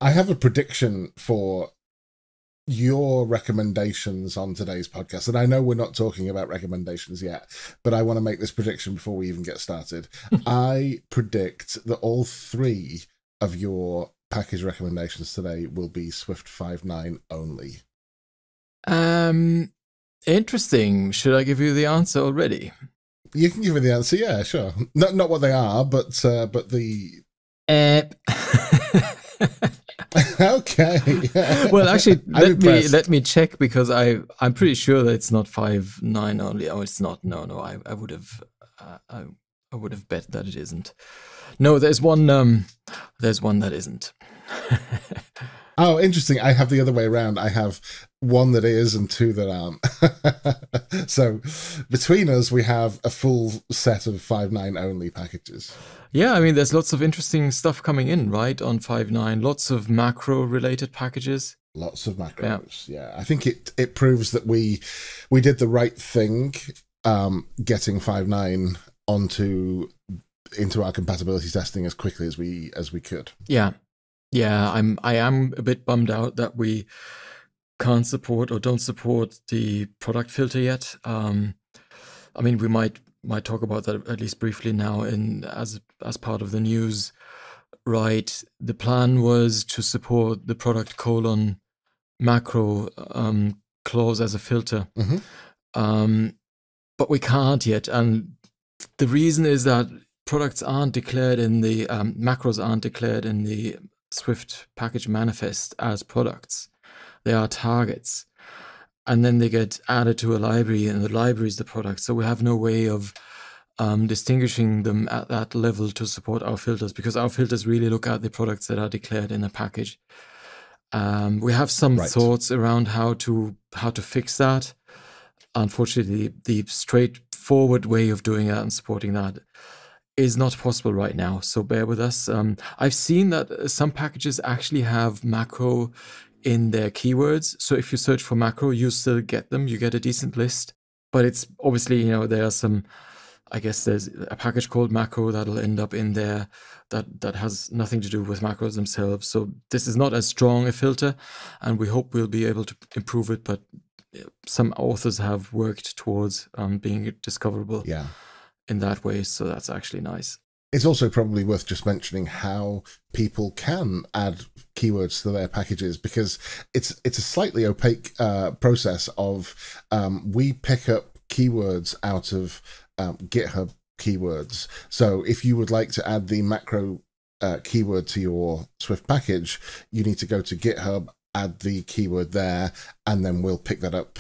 I have a prediction for your recommendations on today's podcast. And I know we're not talking about recommendations yet, but I want to make this prediction before we even get started. I predict that all three of your package recommendations today will be Swift 5.9 only. Interesting. Should I give you the answer already? You can give me the answer, yeah, sure. Not what they are, but the okay. Well, actually, let me check, because I'm pretty sure that it's not 5.9 only. Oh, it's not. No, I would have I would have bet that it isn't. No, there's one that isn't. Oh, interesting. I have the other way around. I have one that is and two that aren't. So between us, we have a full set of 5.9 only packages. Yeah, I mean, there's lots of interesting stuff coming in, right, on 5.9. Lots of macro-related packages. Lots of macros, yeah. I think it proves that we did the right thing, getting 5.9 into our compatibility testing as quickly as we could. Yeah. I am a bit bummed out that we can't support or don't support the product filter yet. I mean, we might talk about that at least briefly now as part of the news, right? The plan was to support the product : macro clause as a filter. But we can't yet, and the reason is that products aren't declared in the macros aren't declared in the Swift package manifest as products. They are targets, and then they get added to a library, and the library is the product. So we have no way of distinguishing them at that level to support our filters, because our filters really look at the products that are declared in a package. We have some thoughts around how to fix that. Unfortunately, the straightforward way of doing that and supporting that is not possible right now, so bear with us. I've seen that some packages actually have macro in their keywords, so if you search for macro, you still get them. You get a decent list, but it's obviously, there are some, I guess there's a package called macro that'll end up in there that has nothing to do with macros themselves. So this is not as strong a filter, and we hope we'll be able to improve it, but some authors have worked towards being discoverable in that way, so that's actually nice. It's also probably worth just mentioning how people can add keywords to their packages, because it's a slightly opaque process of we pick up keywords out of GitHub keywords. So if you would like to add the macro keyword to your Swift package, you need to go to GitHub, add the keyword there, and then we'll pick that up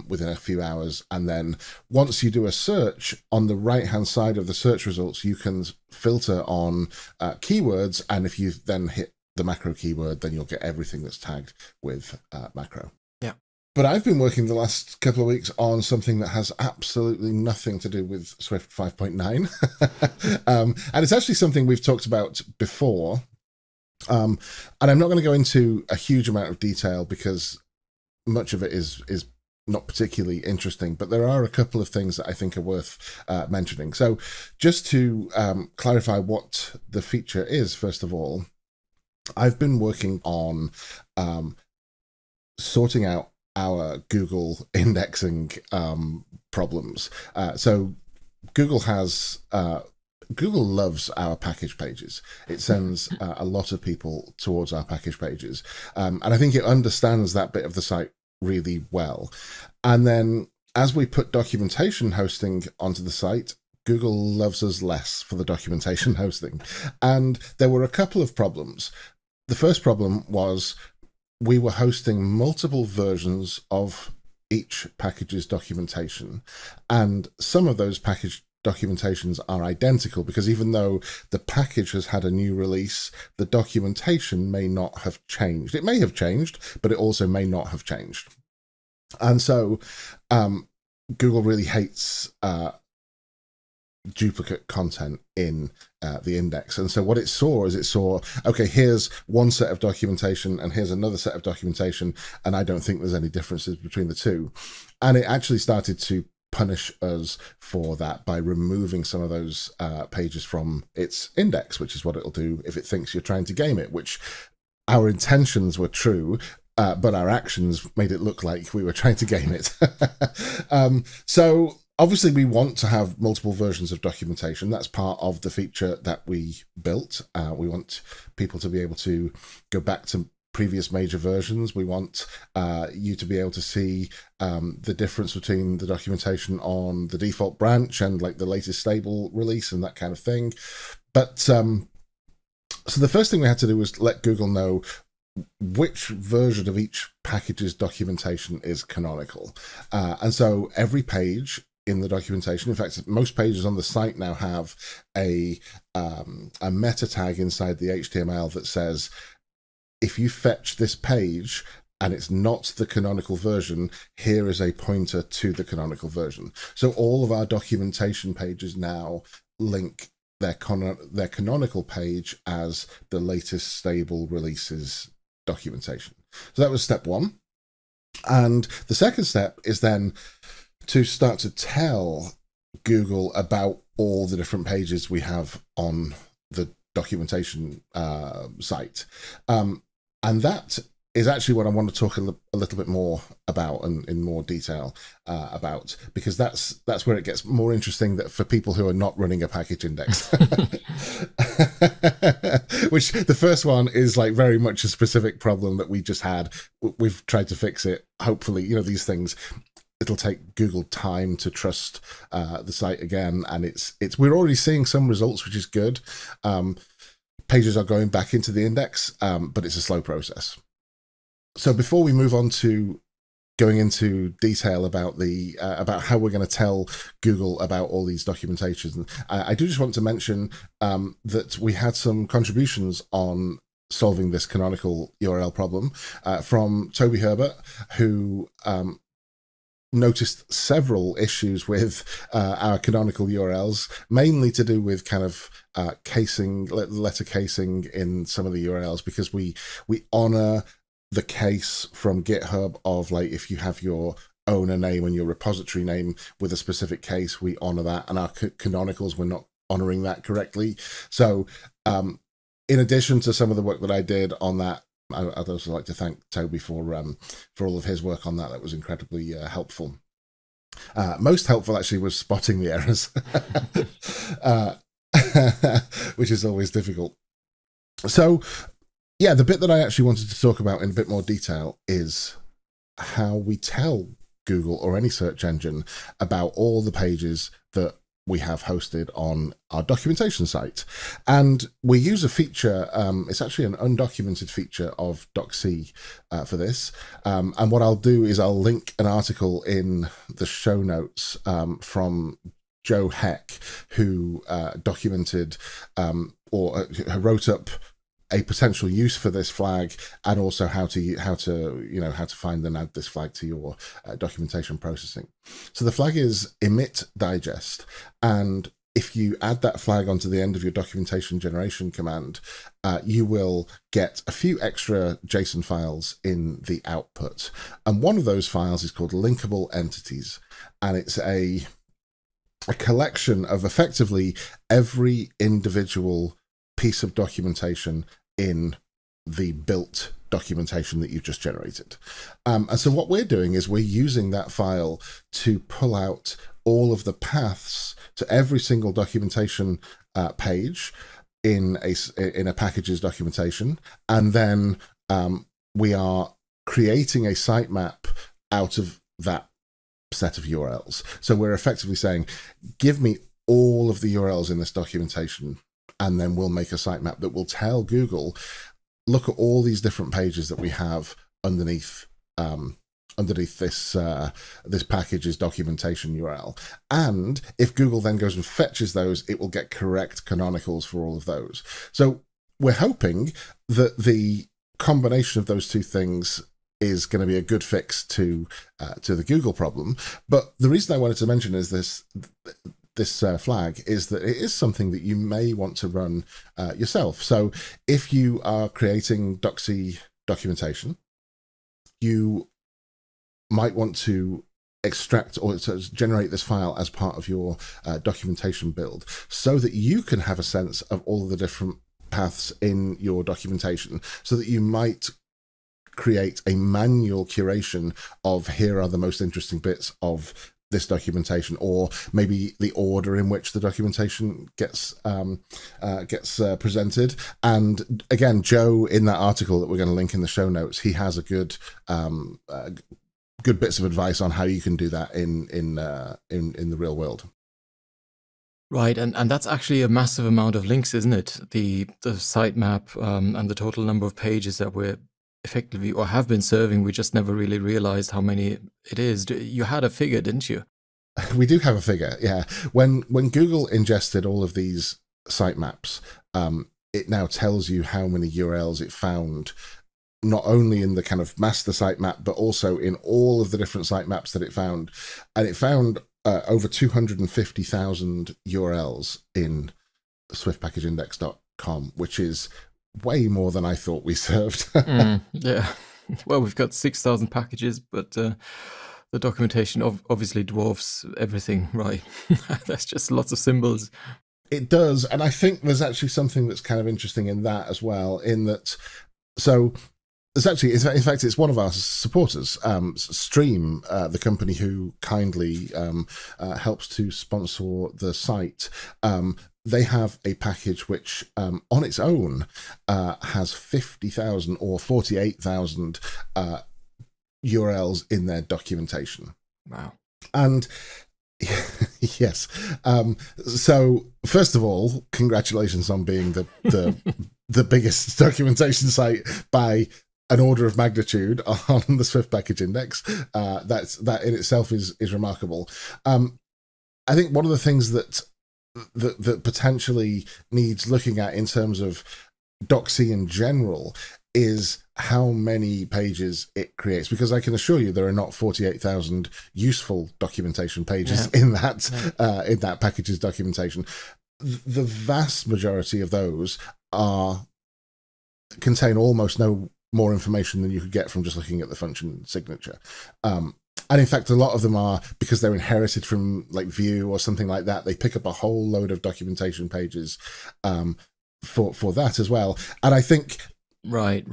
within a few hours. And then once you do a search, on the right hand side of the search results, you can filter on keywords, and if you then hit the macro keyword, then you'll get everything that's tagged with macro. Yeah. But I've been working the last couple of weeks on something that has absolutely nothing to do with Swift 5.9. And it's actually something we've talked about before. And I'm not going to go into a huge amount of detail because much of it is not particularly interesting, but there are a couple of things that I think are worth mentioning. So just to clarify what the feature is, first of all, I've been working on sorting out our Google indexing problems. So Google loves our package pages. It sends a lot of people towards our package pages. And I think it understands that bit of the site really well. And then as we put documentation hosting onto the site, Google loves us less for the documentation hosting. And there were a couple of problems. The first problem was we were hosting multiple versions of each package's documentation. And some of those package documentations are identical, because even though the package has had a new release, the documentation may not have changed. It may have changed, but it also may not have changed. And so Google really hates duplicate content in the index. And so what it saw is okay, here's one set of documentation and here's another set of documentation, and I don't think there's any differences between the two. And it actually started to punish us for that by removing some of those pages from its index, which is what it'll do if it thinks you're trying to game it, which our intentions were true, but our actions made it look like we were trying to game it. So obviously we want to have multiple versions of documentation. That's part of the feature that we built. We want people to be able to go back to previous major versions. We want you to be able to see the difference between the documentation on the default branch and like the latest stable release and that kind of thing. But so the first thing we had to do was let Google know which version of each package's documentation is canonical. And so every page in the documentation, in fact, most pages on the site now have a meta tag inside the HTML that says, if you fetch this page and it's not the canonical version, here is a pointer to the canonical version. So all of our documentation pages now link their canonical page as the latest stable releases documentation. So that was step one. And the second step is then to start to tell Google about all the different pages we have on the documentation site. And that is actually what I want to talk a little bit more about and in more detail about, because that's where it gets more interesting that for people who are not running a package index. Which the first one is like very much a specific problem that we just had. We've tried to fix it. Hopefully, you know, these things, it'll take Google time to trust the site again. And we're already seeing some results, which is good. Pages are going back into the index, but it's a slow process. So before we move on to going into detail about the about how we're going to tell Google about all these documentations, I do just want to mention that we had some contributions on solving this canonical URL problem from Toby Herbert, who noticed several issues with our canonical URLs, mainly to do with kind of casing, letter casing in some of the URLs, because we honor the case from GitHub of like, if you have your owner name and your repository name with a specific case, we honor that, and our canonicals, we're not honoring that correctly. So in addition to some of the work that I did on that, I'd also like to thank Toby for all of his work on that. That was incredibly helpful. Most helpful actually was spotting the errors, which is always difficult. So yeah, the bit that I actually wanted to talk about in a bit more detail is how we tell Google or any search engine about all the pages that we have hosted on our documentation site. And we use a feature, it's actually an undocumented feature of Doc.C for this. And what I'll do is I'll link an article in the show notes from Joe Heck, who documented or wrote up a potential use for this flag, and also how to find and add this flag to your documentation processing. So the flag is emit digest, and if you add that flag onto the end of your documentation generation command, you will get a few extra JSON files in the output. And one of those files is called linkable entities, and it's a collection of effectively every individual piece of documentation in the built documentation that you've just generated. And so what we're doing is we're using that file to pull out all of the paths to every single documentation page in a package's documentation. And then we are creating a sitemap out of that set of URLs. So we're effectively saying, give me all of the URLs in this documentation, and then we'll make a sitemap that will tell Google, look at all these different pages that we have underneath this package's documentation URL. And if Google then goes and fetches those, it will get correct canonicals for all of those. So we're hoping that the combination of those two things is going to be a good fix to the Google problem. But the reason I wanted to mention is this flag is that it is something that you may want to run yourself. So if you are creating Doc.C documentation, you might want to extract or to generate this file as part of your documentation build, so that you can have a sense of all of the different paths in your documentation, so that you might create a manual curation of here are the most interesting bits of this documentation, or maybe the order in which the documentation gets presented. And again, Joe, in that article that we're going to link in the show notes, he has a good good bits of advice on how you can do that in the real world. Right, and that's actually a massive amount of links, isn't it? The sitemap and the total number of pages that we're effectively or have been serving, we just never really realized how many it is. You had a figure, didn't you? We do have a figure, yeah. When Google ingested all of these sitemaps, it now tells you how many URLs it found, not only in the kind of master sitemap, but also in all of the different sitemaps that it found. And it found over 250,000 URLs in swiftpackageindex.com, which is way more than I thought we served. Yeah. Well, we've got 6,000 packages, but the documentation obviously dwarfs everything, right? There's just lots of symbols. It does. And I think there's actually something that's kind of interesting in that as well, in that, so there's actually, in fact, it's one of our supporters, Stream, the company who kindly helps to sponsor the site. They have a package which on its own has 50,000 or 48,000 URLs in their documentation. Wow. And yes. So first of all, congratulations on being the biggest documentation site by an order of magnitude on the Swift Package Index. That in itself is remarkable. I think one of the things that potentially needs looking at in terms of Doxy in general is how many pages it creates, because I can assure you there are not 48,000 useful documentation pages in that package's documentation. The vast majority of those contain almost no more information than you could get from just looking at the function signature. And in fact, a lot of them are, because they're inherited from like Vue or something like that, they pick up a whole load of documentation pages for that as well. And I think right,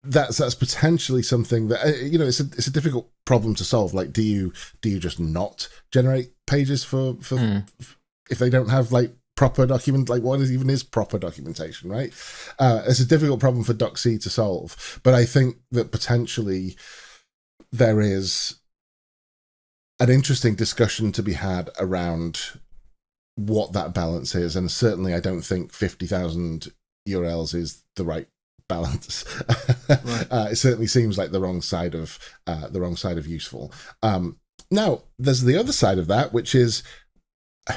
that's potentially something that it's a difficult problem to solve. Like, do you just not generate pages for if they don't have like proper document, like what even is proper documentation, right? It's a difficult problem for Doxy to solve, but I think that potentially there is an interesting discussion to be had around what that balance is, and certainly I don't think 50,000 URLs is the right balance. Right. It certainly seems like the wrong side of useful. Now, there's the other side of that, which is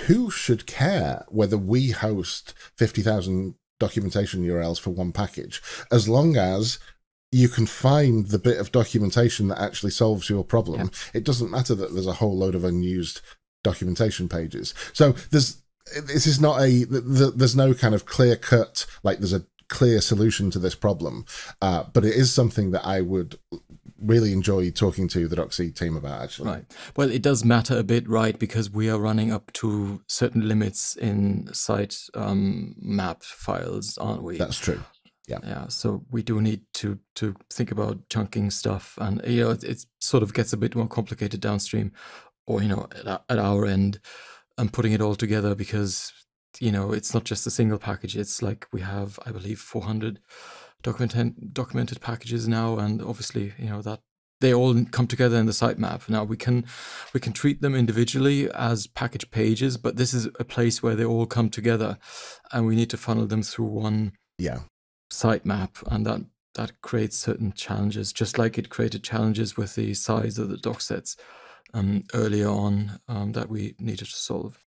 who should care whether we host 50,000 documentation URLs for one package, as long as you can find the bit of documentation that actually solves your problem. Yeah. It doesn't matter that there's a whole load of unused documentation pages. So there's no kind of clear cut, like there's a clear solution to this problem, but it is something that I would really enjoy talking to the Doxy team about, actually. Right. Well, it does matter a bit, right? Because we are running up to certain limits in site map files, aren't we? That's true. Yeah. Yeah. So we do need to think about chunking stuff, and it sort of gets a bit more complicated downstream, or at our end, and putting it all together, because it's not just a single package. It's like we have, I believe, 400 documented packages now, and obviously that they all come together in the sitemap. Now we can treat them individually as package pages, but this is a place where they all come together, and we need to funnel them through one sitemap, and that creates certain challenges, just like it created challenges with the size of the doc sets earlier on that we needed to solve.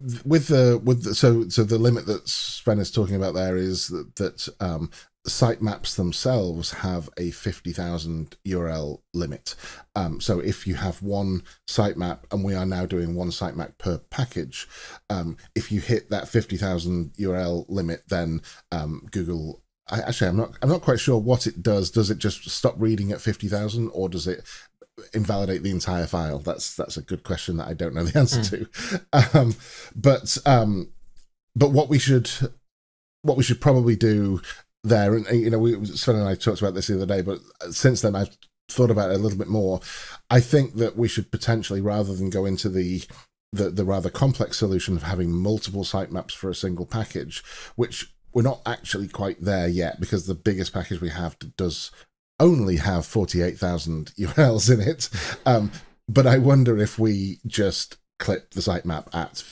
So the limit that Sven is talking about there is that sitemaps themselves have a 50,000 URL limit. So if you have one sitemap, and we are now doing one sitemap per package, if you hit that 50,000 URL limit, then Google, I'm not quite sure what it does. Does it just stop reading at 50,000, or does it invalidate the entire file? That's a good question that I don't know the answer to. But what we should what we should probably do there, and you know, Sven and I talked about this the other day, but since then I've thought about it a little bit more. I think that we should potentially, rather than go into the rather complex solution of having multiple sitemaps for a single package, which we're not actually quite there yet, because the biggest package we have does only have 48,000 URLs in it. But I wonder if we just clip the sitemap at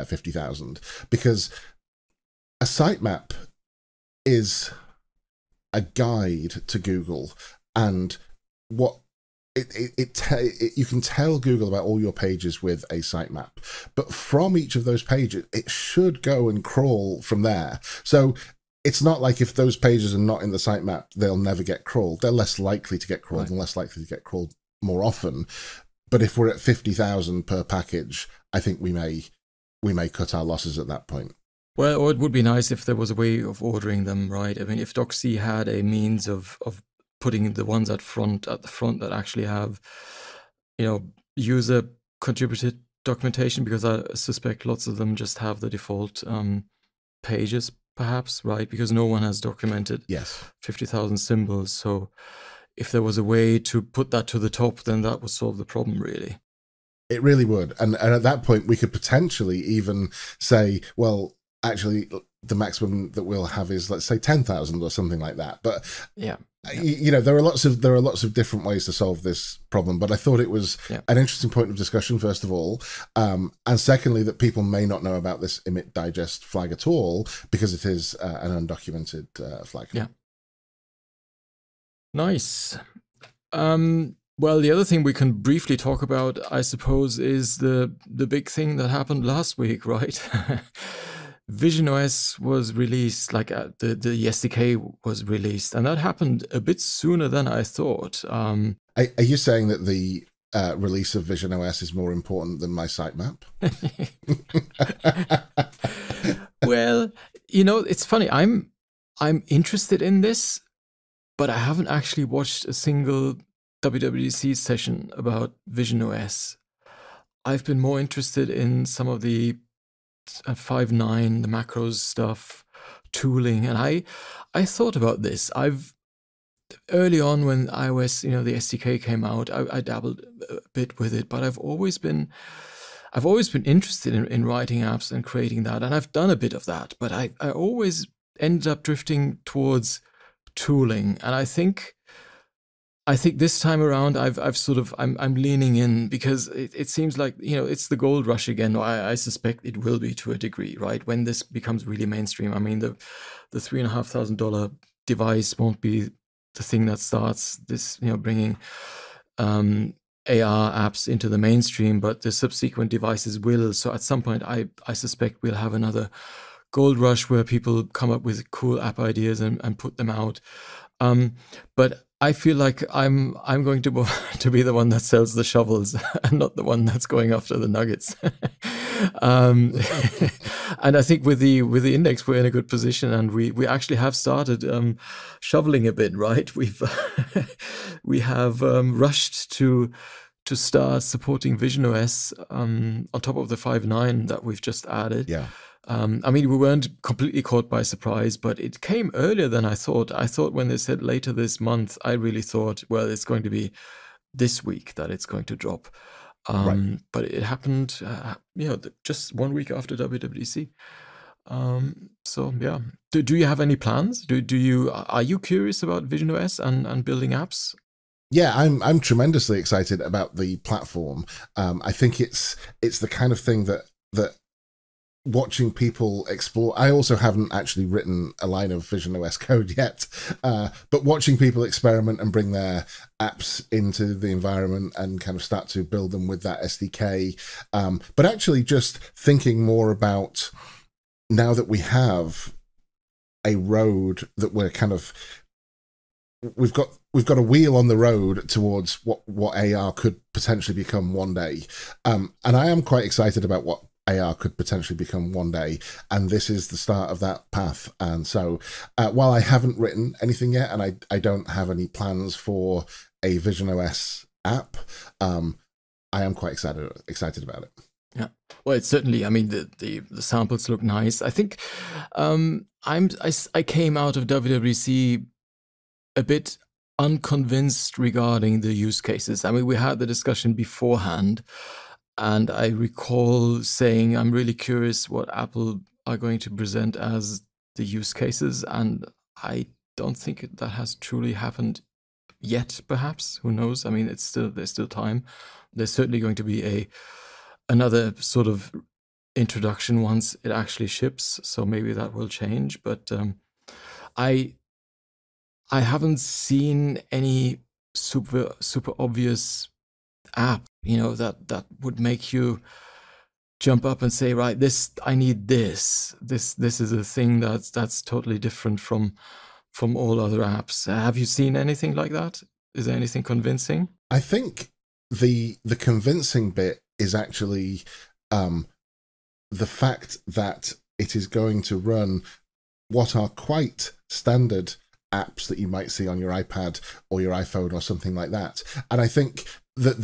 50,000, because a sitemap is a guide to Google, and what you can tell Google about all your pages with a sitemap, but from each of those pages, it should go and crawl from there. So it's not like if those pages are not in the sitemap, they'll never get crawled. They're less likely to get crawled, right, and less likely to get crawled more often. But if we're at 50,000 per package, I think we may cut our losses at that point. Well, or it would be nice if there was a way of ordering them, right? I mean, if Doxy had a means of putting the ones at the front that actually have, you know, user contributed documentation, because I suspect lots of them just have the default pages, perhaps, right? Because no one has documented 50,000 symbols. So if there was a way to put that to the top, then that would solve the problem, really. It really would. And at that point, we could potentially even say, well, actually, the maximum that we'll have is, let's say, 10,000 or something like that. But yeah, you know, there are lots of different ways to solve this problem. But I thought it was an interesting point of discussion, first of all, and secondly, that people may not know about this emit digest flag at all, because it is an undocumented flag. Yeah. Nice. Well, the other thing we can briefly talk about, I suppose, is the big thing that happened last week, right? visionOS was released, like the SDK was released, and that happened a bit sooner than I thought. Are you saying that the release of visionOS is more important than my sitemap? Well, you know, it's funny. I'm interested in this, but I haven't actually watched a single WWDC session about visionOS. I've been more interested in some of the 5.9, the macros stuff, tooling, and I thought about this. Early on when iOS, you know, the SDK came out, I dabbled a bit with it, but I've always been interested in writing apps and creating that, and I've done a bit of that, but I always ended up drifting towards tooling, and I think this time around I'm leaning in, because it seems like, you know, it's the gold rush again. I suspect it will be, to a degree, right? When this becomes really mainstream. I mean, the $3,500 device won't be the thing that starts this, you know, bringing AR apps into the mainstream, but the subsequent devices will. So at some point, I suspect we'll have another gold rush where people come up with cool app ideas and put them out. But I feel like I'm going to be the one that sells the shovels and not the one that's going after the nuggets. And I think with the index, we're in a good position, and we actually have started shoveling a bit, right? We have rushed to start supporting visionOS on top of the 5.9 that we've just added. Yeah. I mean, we weren't completely caught by surprise, but it came earlier than I thought. I thought when they said later this month, I really thought, well, it's going to be this week that it's going to drop. Right. But it happened, you know, just 1 week after WWDC. So yeah, do you have any plans? Are you curious about visionOS and building apps? Yeah, I'm tremendously excited about the platform. I think it's the kind of thing that watching people explore. I also haven't actually written a line of visionOS code yet, but watching people experiment and bring their apps into the environment and kind of start to build them with that SDK. But actually just thinking more about, now that we have a road that we're kind of, we've got a wheel on the road towards what AR could potentially become one day. And I am quite excited about what AR could potentially become one day, and this is the start of that path. And so while I haven't written anything yet, and I don't have any plans for a visionOS app, I am quite excited about it. Yeah. Well, it's certainly, I mean, the samples look nice. I think I came out of WWDC a bit unconvinced regarding the use cases. I mean, we had the discussion beforehand, and I recall saying I'm really curious what Apple are going to present as the use cases, and I don't think that has truly happened yet. Perhaps, who knows? I mean, there's still time. There's certainly going to be another sort of introduction once it actually ships, so maybe that will change. But I haven't seen any super obvious app, that would make you jump up and say, right, I need this. This is a thing that's totally different from all other apps. Have you seen anything like that? Is there anything convincing? I think the convincing bit is actually the fact that it is going to run what are quite standard apps that you might see on your iPad or your iPhone or something like that. And I think that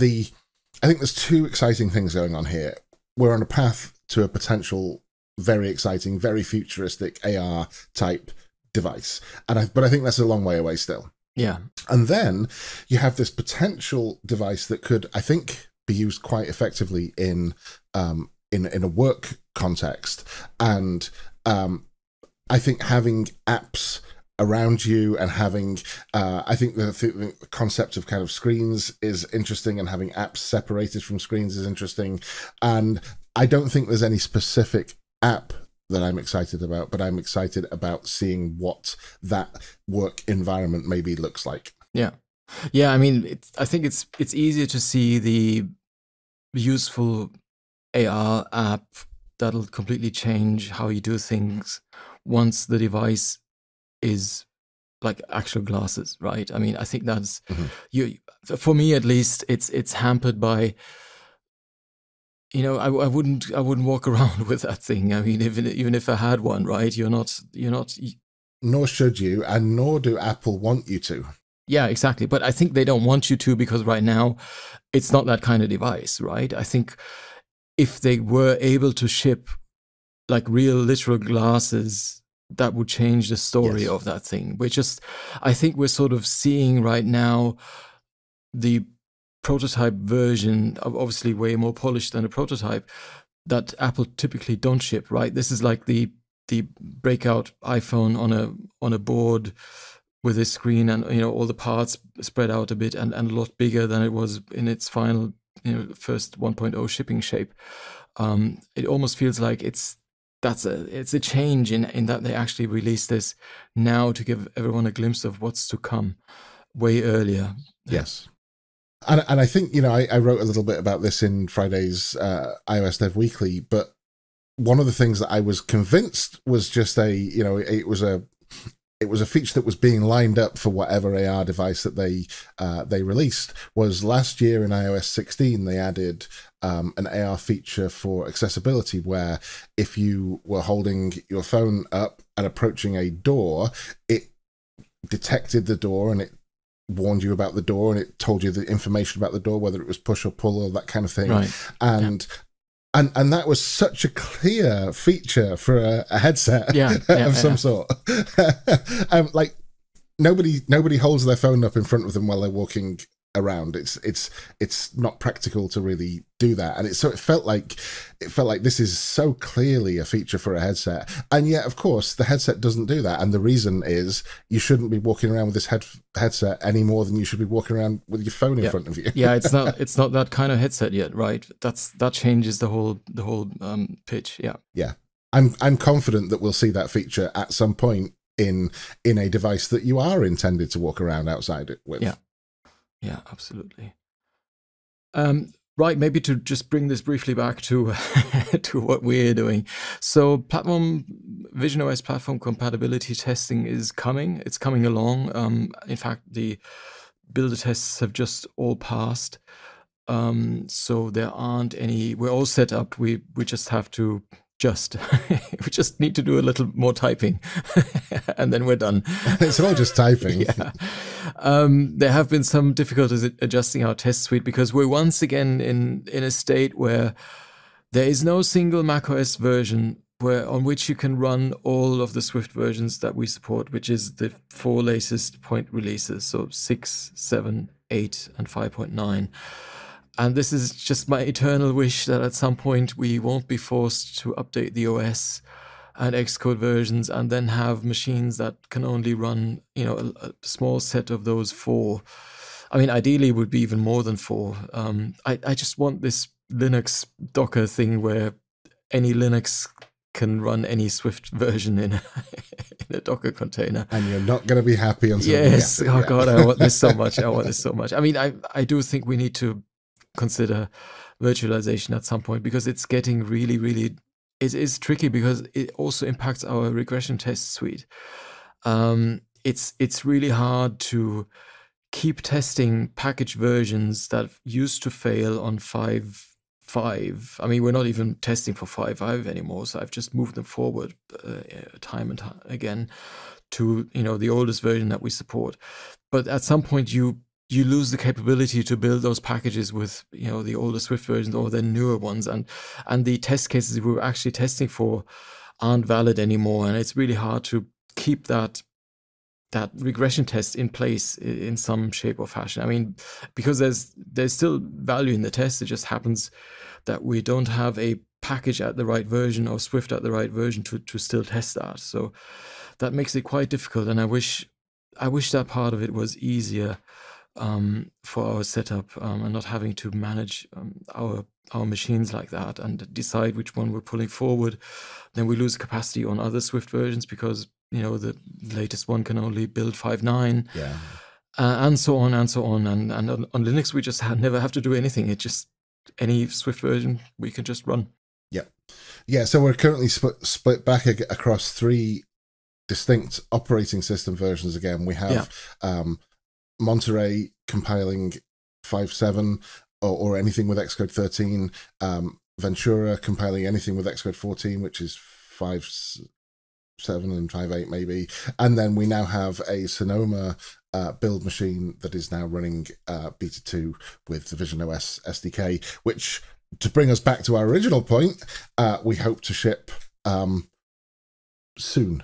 I think there's two exciting things going on here. We're on a path to a potential very exciting, very futuristic AR type device. But I think that's a long way away still. Yeah. And then you have this potential device that could, I think, be used quite effectively in a work context. And I think having apps around you and having, I think the concept of kind of screens is interesting, and having apps separated from screens is interesting. And I don't think there's any specific app that I'm excited about, but I'm excited about seeing what that work environment maybe looks like. Yeah. Yeah, I mean, I think it's easier to see the useful AR app that'll completely change how you do things once the device is like actual glasses, right? I mean, I think that's for me at least. It's hampered by, I wouldn't walk around with that thing. I mean, even if I had one, right? You're not. Nor should you, and nor do Apple want you to. Yeah, exactly. But I think they don't want you to, because right now it's not that kind of device, right? I think if they were able to ship like real literal glasses, that would change the story of that thing. I think we're sort of seeing right now the prototype version, obviously way more polished than a prototype, that Apple typically don't ship, right? This is like the breakout iPhone on a board with a screen, and all the parts spread out a bit and a lot bigger than it was in its final first 1.0 shipping shape. It almost feels like it's a change in that they actually released this now to give everyone a glimpse of what's to come way earlier. Yes. And I think, I wrote a little bit about this in Friday's iOS Dev Weekly, but one of the things that I was convinced was just it was a feature that was being lined up for whatever AR device that they released. Was last year in iOS 16 they added an AR feature for accessibility, where if you were holding your phone up and approaching a door, it detected the door and it warned you about the door, and it told you the information about the door, whether it was push or pull or that kind of thing. Right. And that was such a clear feature for a headset of some sort. Like nobody holds their phone up in front of them while they're walking around. It's not practical to really do that, and it felt like this is so clearly a feature for a headset, and yet of course the headset doesn't do that. And the reason is you shouldn't be walking around with this headset any more than you should be walking around with your phone in front of you. Yeah, it's not that kind of headset yet, right? That changes the whole pitch. Yeah. I'm confident that we'll see that feature at some point in a device that you are intended to walk around outside it with. Yeah, absolutely. Right, maybe to just bring this briefly back to to what we're doing. So visionOS platform compatibility testing is coming. It's coming along. In fact, the builder tests have just all passed. So there aren't any, we're all set up. We just have to we just need to do a little more typing and then we're done. It's all just typing. Yeah. There have been some difficulties adjusting our test suite, because we're once again in a state where There is no single macOS version on which you can run all of the Swift versions that we support, which is the 4 latest point releases, so 6, 7, 8, and 5.9. And this is just my eternal wish that at some point we won't be forced to update the OS and Xcode versions and then have machines that can only run, a small set of those 4. I mean, ideally it would be even more than 4. I just want this Linux Docker thing where any Linux can run any Swift version in a Docker container. And you're not going to be happy until yes. Oh God, I want this so much. I want this so much. I mean, I do think we need to consider virtualization at some point, because it's getting really, really, it is tricky because it also impacts our regression test suite. It's really hard to keep testing package versions that used to fail on 5.5. I mean, we're not even testing for 5.5 anymore, so I've just moved them forward time and time again to the oldest version that we support. But at some point, you lose the capability to build those packages with the older Swift versions or the newer ones, and the test cases we were actually testing for aren't valid anymore, and it's really hard to keep that regression test in place in some shape or fashion. I mean, because there's still value in the test. It just happens that we don't have a package at the right version or Swift at the right version to still test that. So that makes it quite difficult. And I wish that part of it was easier for our setup, and not having to manage our machines like that and decide which one we're pulling forward. Then we lose capacity on other Swift versions because the latest one can only build 5.9, and so on and so on. And on Linux, we just never have to do anything. It just any Swift version we can just run. Yeah. So we're currently split back across 3 distinct operating system versions. Again, we have Monterey compiling 5.7 or anything with Xcode 13, Ventura compiling anything with Xcode 14, which is 5.7 and 5.8 maybe, and then we now have a Sonoma build machine that is now running beta 2 with the visionOS SDK, which, to bring us back to our original point, we hope to ship soon.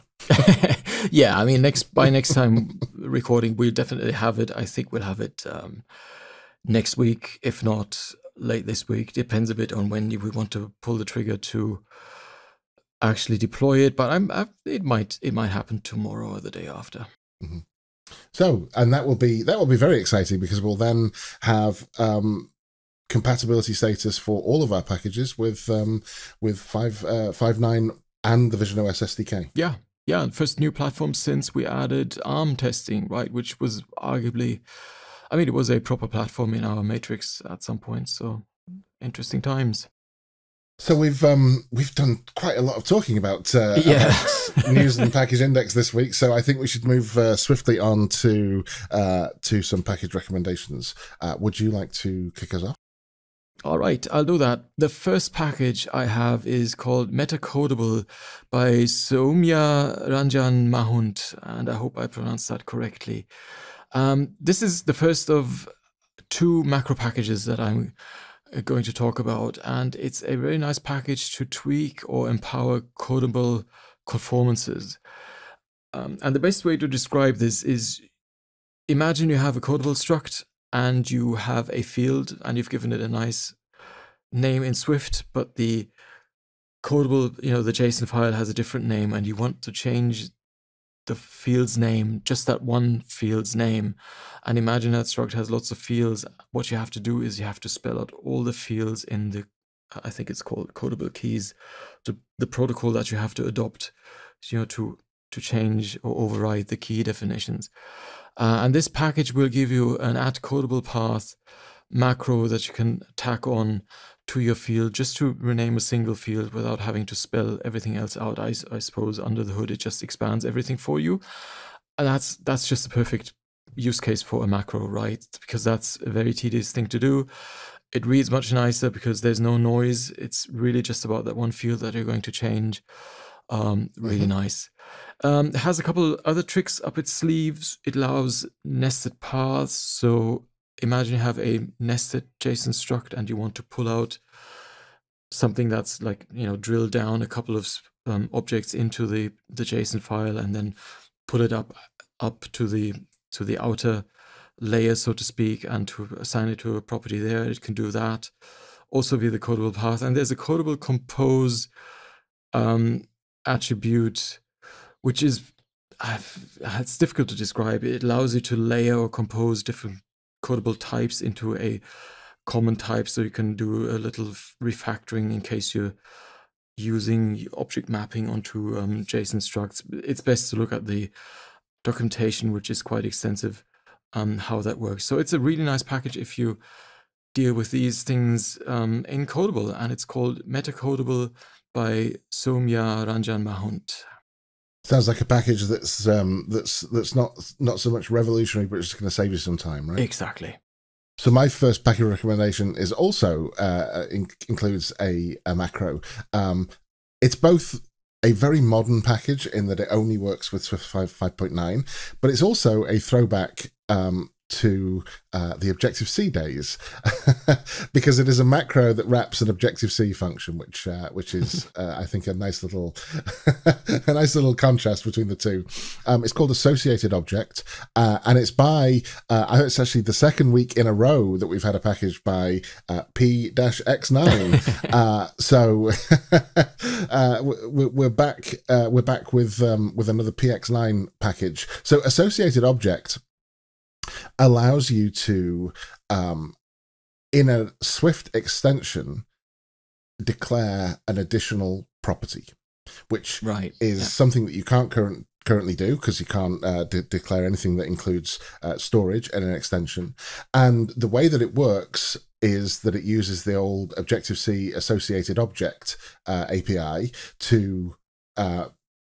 Yeah, I mean, by next time recording, we'll definitely have it. I think we'll have it next week, if not late this week. Depends a bit on when we want to pull the trigger to actually deploy it. But it might happen tomorrow or the day after. Mm-hmm. So, and that will be very exciting, because we'll then have compatibility status for all of our packages with 5.9 and the visionOS SDK. Yeah, first new platform since we added ARM testing, right? Which was arguably, I mean, it was a proper platform in our matrix at some point. So interesting times. So we've done quite a lot of talking about News and Package Index this week. So I think we should move swiftly on to some package recommendations. Would you like to kick us off? All right, I'll do that. The first package I have is called Metacodable by Soumya Ranjan Mahunt, and I hope I pronounced that correctly. This is the first of 2 macro packages that I'm going to talk about, and it's a very nice package to tweak or empower codable conformances. And the best way to describe this is, imagine you have a codable struct and you have a field and you've given it a nice name in Swift, but the codable, the JSON file has a different name, and you want to change the field's name, just that one field's name. And imagine that struct has lots of fields. What you have to do is you have to spell out all the fields in the, I think it's called codable keys, the protocol that you have to adopt, to change or override the key definitions. And this package will give you an add codable path macro that you can tack on to your field just to rename a single field without having to spell everything else out. I suppose under the hood it just expands everything for you. And that's just a perfect use case for a macro, right? Because that's a very tedious thing to do. It reads much nicer because there's no noise. It's really just about that one field that you're going to change. Really nice. It has a couple other tricks up its sleeves. It allows nested paths. So imagine you have a nested JSON struct and you want to pull out something that's like, drill down a couple of objects into the JSON file and then pull it up to the outer layer, so to speak, and to assign it to a property there. It can do that also via the codable path. And there's a codable compose attribute, which is, it's difficult to describe. It allows you to layer or compose different codable types into a common type, so you can do a little refactoring in case you're using object mapping onto JSON structs. It's best to look at the documentation, which is quite extensive, how that works. So it's a really nice package if you deal with these things in Codable, and it's called Metacodable by Soumya Ranjan Mahant. Sounds like a package that's not so much revolutionary, but it's just going to save you some time, right? Exactly. So my first package recommendation is also includes a macro. It's both a very modern package in that it only works with Swift 5.9, but it's also a throwback to the Objective-C days, because it is a macro that wraps an Objective-C function, which is I think a nice little a nice little contrast between the two. It's called Associated Object, and it's by it's actually the second week in a row that we've had a package by P-X9. So we're back with another PX9 package. So Associated Object allows you to, in a Swift extension, declare an additional property, which is something that you can't currently do, because you can't declare anything that includes storage in an extension. And the way that it works is that it uses the old Objective-C Associated Object API to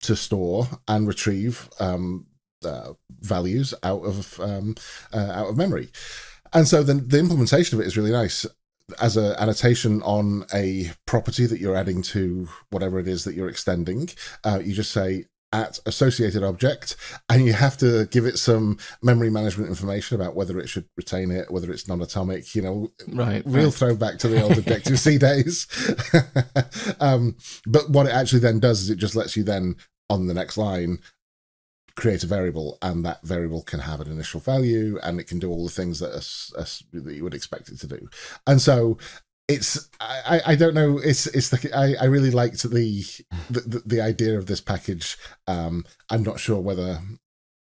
store and retrieve values out of memory. And so then the implementation of it is really nice. As an annotation on a property that you're adding to whatever it is that you're extending, you just say at associated object, and you have to give it some memory management information about whether it should retain it, whether it's non-atomic, real throwback to the old Objective-C days. But what it actually then does is it just lets you then, on the next line, create a variable, and that variable can have an initial value, and it can do all the things that you would expect it to do. And so it's I don't know, I really liked the idea of this package. I'm not sure whether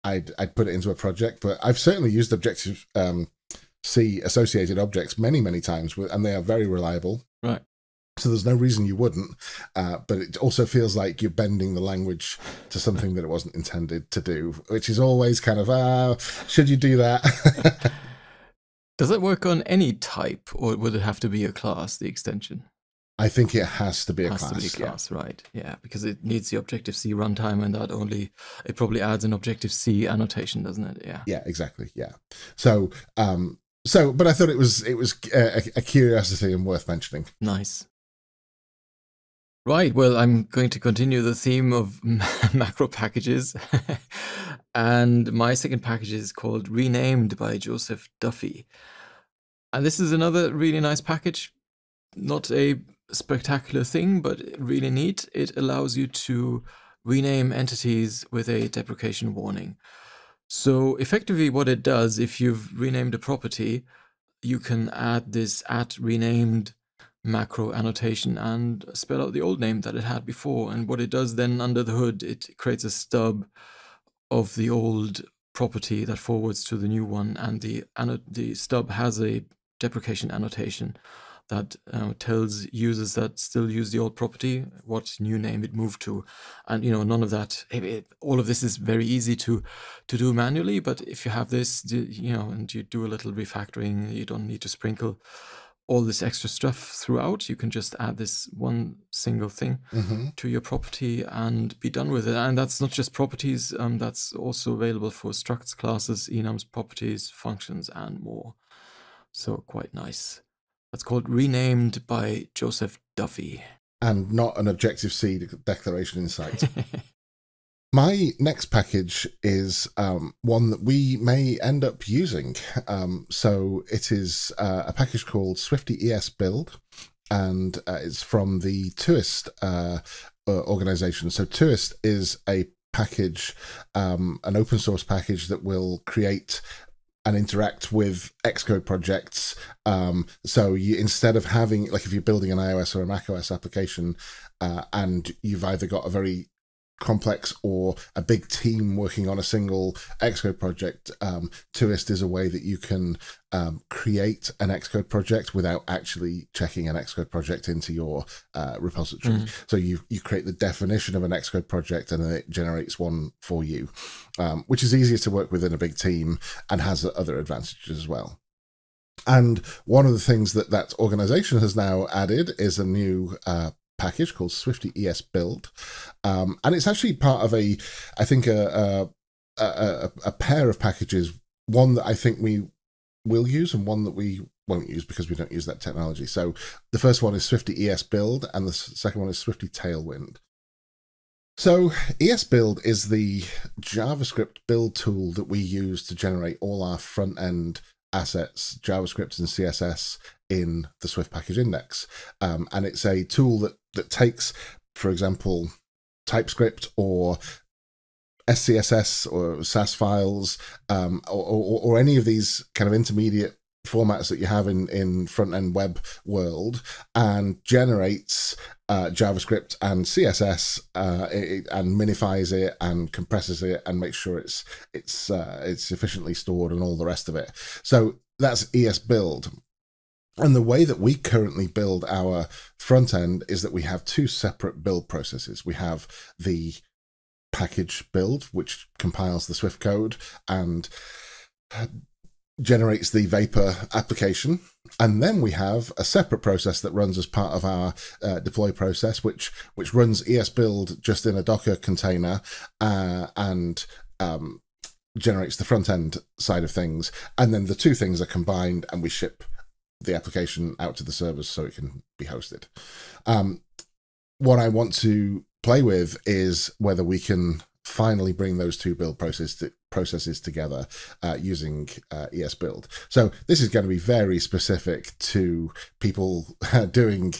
I'd put it into a project, but I've certainly used Objective-C associated objects many times, and they are very reliable. Right. So there's no reason you wouldn't, but it also feels like you're bending the language to something that it wasn't intended to do, which is always kind of, should you do that? Does it work on any type, or would it have to be a class, the extension? I think it has to be a class. Has to be a class, right. Yeah, because it needs the Objective-C runtime, and it probably adds an Objective-C annotation, doesn't it? Yeah. Yeah, exactly. Yeah. So, but I thought it was a curiosity and worth mentioning. Nice. Right, well, I'm going to continue the theme of macro packages. And my second package is called Renamed by Joseph Duffy. And this is another really nice package. Not a spectacular thing, but really neat. It allows you to rename entities with a deprecation warning. So effectively what it does, if you've renamed a property, you can add this @renamed macro annotation and spell out the old name that it had before. And what it does then under the hood, it creates a stub of the old property that forwards to the new one, and the stub has a deprecation annotation that tells users that still use the old property what new name it moved to. And none of that, all of this is very easy to do manually, but if you have this, and you do a little refactoring, you don't need to sprinkle all this extra stuff throughout. You can just add this one single thing to your property and be done with it. And that's not just properties, that's also available for structs, classes, enums, properties, functions, and more. So quite nice. That's called Renamed by Joseph Duffy. And not an Objective-C declaration in sight. My next package is one that we may end up using. So it is a package called Swifty ES Build. and it's from the Toist organization. So Toist is a package, an open source package that will create and interact with Xcode projects. So you, instead of having, like if you're building an iOS or a macOS application, and you've either got a very complex or a big team working on a single Xcode project, Toist is a way that you can create an Xcode project without actually checking an Xcode project into your repository. So you create the definition of an Xcode project and then it generates one for you, which is easier to work with in a big team and has other advantages as well. And one of the things that that organization has now added is a new package called SwiftES build, and it's actually part of I think a pair of packages, one that I think we will use and one that we won't use because we don't use that technology. So the first one is SwiftES build and the second one is Swifty Tailwind. So ES build is the JavaScript build tool that we use to generate all our front end assets, JavaScript and CSS, in the Swift package index. And it's a tool that takes, for example, TypeScript or SCSS or SAS files, or any of these kind of intermediate formats that you have in front-end web world, and generates JavaScript and CSS, and minifies it and compresses it and makes sure it's efficiently stored and all the rest of it. So that's ES build. And the way that we currently build our front end is that we have two separate build processes. We have the package build, which compiles the Swift code and generates the Vapor application. And then we have a separate process that runs as part of our deploy process, which runs ES build just in a Docker container, and generates the front end side of things. And then the two things are combined and we ship the application out to the servers so it can be hosted. What I want to play with is whether we can finally bring those two build processes together using ES build. So this is going to be very specific to people doing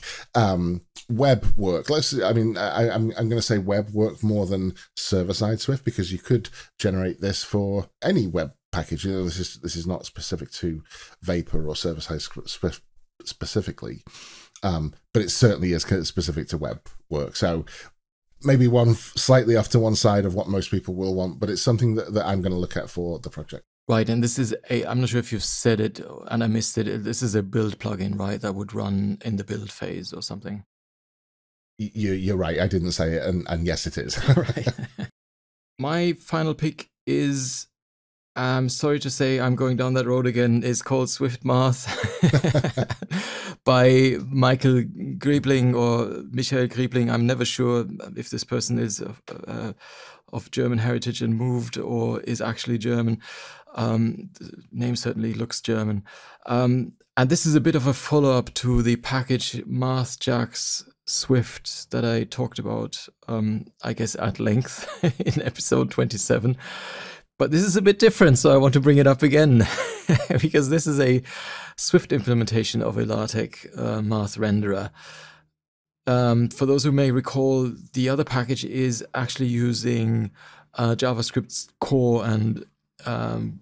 web work. I'm going to say web work more than server-side Swift, because you could generate this for any web package. You know, this is not specific to Vapor or server-side Swift specifically, but it certainly is specific to web work. So maybe one slightly off to one side of what most people will want, but it's something that I'm going to look at for the project. Right, and this is I'm not sure if you've said it and I missed it. This is a build plugin, right? That would run in the build phase or something. You're right. I didn't say it, and yes, it is. Right. My final pick is, I'm sorry to say I'm going down that road again, is called Swift Math by Michael Griebling or Michael Griebling. I'm never sure if this person is of German heritage and moved or is actually German. The name certainly looks German. And this is a bit of a follow-up to the package MathJax Swift that I talked about, I guess, at length in episode 27. But this is a bit different, so I want to bring it up again because this is a Swift implementation of a LaTeX math renderer. For those who may recall, the other package is actually using JavaScript's core and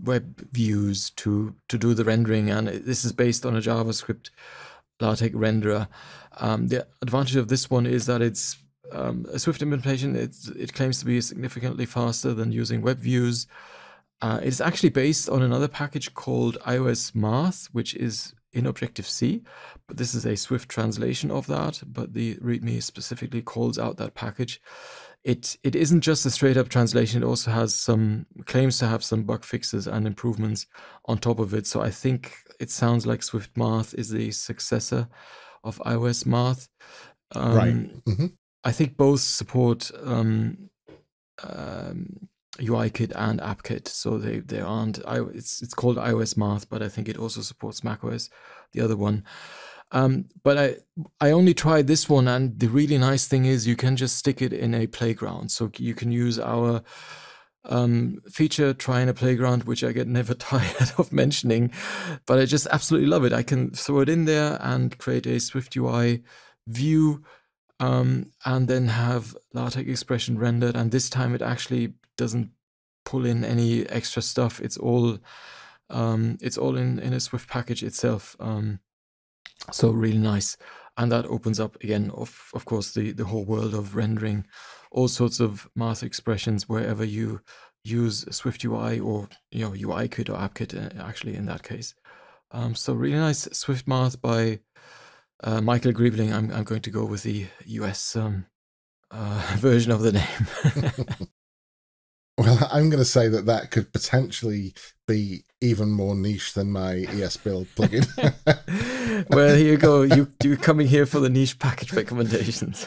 web views to do the rendering, and this is based on a JavaScript LaTeX renderer. The advantage of this one is that it's a Swift implementation. It claims to be significantly faster than using web views. It's actually based on another package called iOS Math, which is in Objective-C, but this is a Swift translation of that, but the README specifically calls out that package. It isn't just a straight up translation, it also has claims to have some bug fixes and improvements on top of it. So I think it sounds like Swift Math is the successor of iOS Math. Right. Mm-hmm. I think both support UIKit and AppKit, so they aren't. It's called iOS Math, but I think it also supports macOS, the other one. But I only tried this one, and the really nice thing is you can just stick it in a playground. So you can use our feature, Try in a Playground, which I get never tired of mentioning, but I just absolutely love it. I can throw it in there and create a SwiftUI view, and then have LaTeX expression rendered. And this time it actually doesn't pull in any extra stuff. It's all in a Swift package itself. So really nice. And that opens up again, of course, the whole world of rendering all sorts of math expressions wherever you use SwiftUI or UIKit or AppKit, actually in that case. So really nice. Swift Math by Michael Griebling. I'm going to go with the US version of the name. Well, I'm going to say that could potentially be even more niche than my ESBuild plugin. Well, here you go. You're coming here for the niche package recommendations.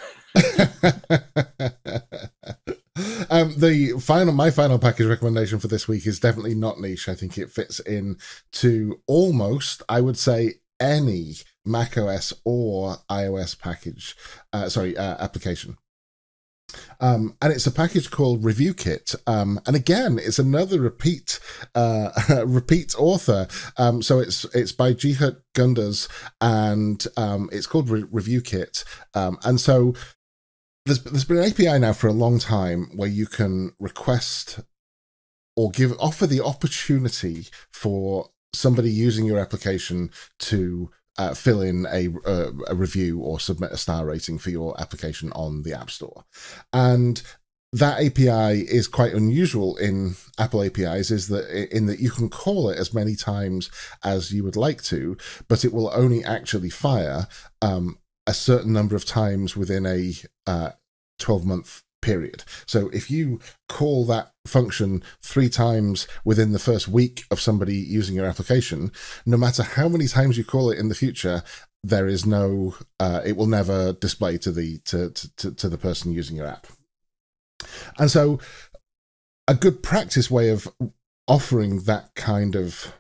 My final package recommendation for this week is definitely not niche. I think it fits in to almost, I would say, any macOS or iOS package, application. And it's a package called ReviewKit. And again, it's another repeat author. So it's by Jihut Gunduz, and it's called ReviewKit. And so there's been an API now for a long time where you can request or offer the opportunity for somebody using your application to fill in a review or submit a star rating for your application on the App Store. And that API is quite unusual in Apple APIs, in that you can call it as many times as you would like to, but it will only actually fire a certain number of times within a 12-month period. So if you call that function 3 times within the first week of somebody using your application, no matter how many times you call it in the future, there is no, it will never display to the person using your app. And so a good practice way of offering that kind of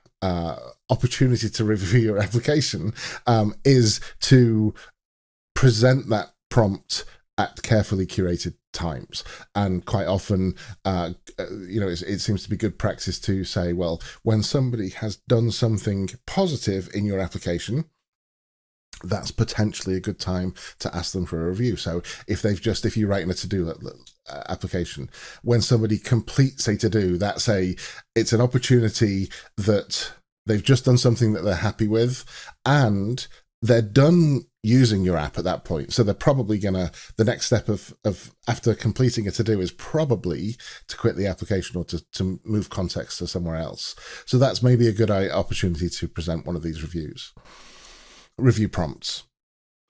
opportunity to review your application is to present that prompt at carefully curated times. And quite often, it seems to be good practice to say, well, when somebody has done something positive in your application, that's potentially a good time to ask them for a review. So if you write in a to-do application, when somebody completes a to-do, it's an opportunity that they've just done something that they're happy with, and they're done using your app at that point. So they're probably the next step of after completing a to-do is probably to quit the application or to move context to somewhere else. So that's maybe a good opportunity to present one of these review prompts.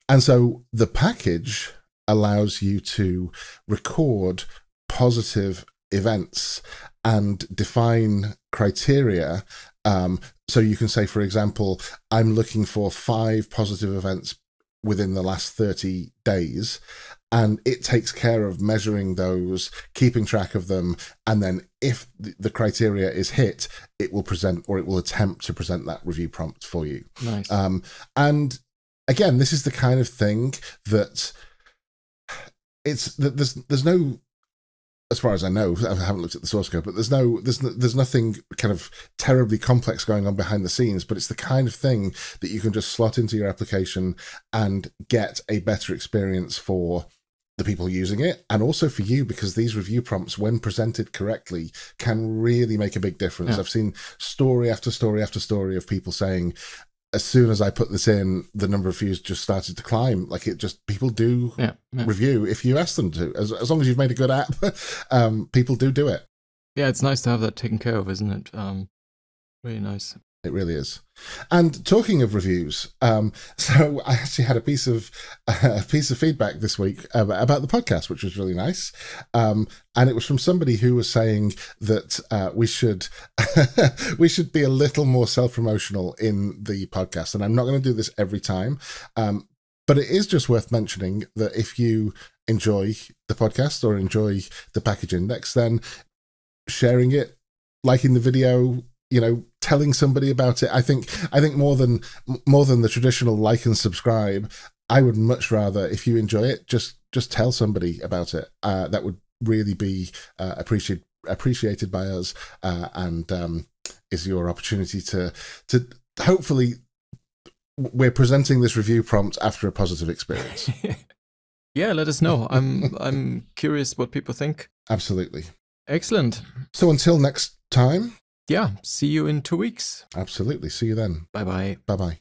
And so the package allows you to record positive events and define criteria. So you can say, for example, I'm looking for 5 positive events within the last 30 days, and it takes care of measuring those, keeping track of them, and then if the criteria is hit, it will present, or it will attempt to present, that review prompt for you. Nice. And again, this is the kind of thing that there's no, as far as I know, I haven't looked at the source code, but there's nothing kind of terribly complex going on behind the scenes, but it's the kind of thing that you can just slot into your application and get a better experience for the people using it, and also for you, because these review prompts, when presented correctly, can really make a big difference. Yeah. I've seen story after story after story of people saying, as soon as I put this in, the number of views just started to climb. Like, people do review if you ask them to. As long as you've made a good app, people do it. Yeah, it's nice to have that taken care of, isn't it? Really nice. It really is. And talking of reviews, so I actually had a piece of feedback this week about the podcast, which was really nice. And it was from somebody who was saying that we should be a little more self-promotional in the podcast. And I'm not going to do this every time, but it is just worth mentioning that if you enjoy the podcast or enjoy the package index, then sharing it, liking the video, telling somebody about it. I think more than the traditional like and subscribe, I would much rather, if you enjoy it, just tell somebody about it. That would really be appreciated appreciated by us, and is your opportunity to hopefully, we're presenting this review prompt after a positive experience. Yeah, let us know. I'm curious what people think. Absolutely. Excellent. So until next time. Yeah, see you in 2 weeks. Absolutely. See you then. Bye-bye. Bye-bye.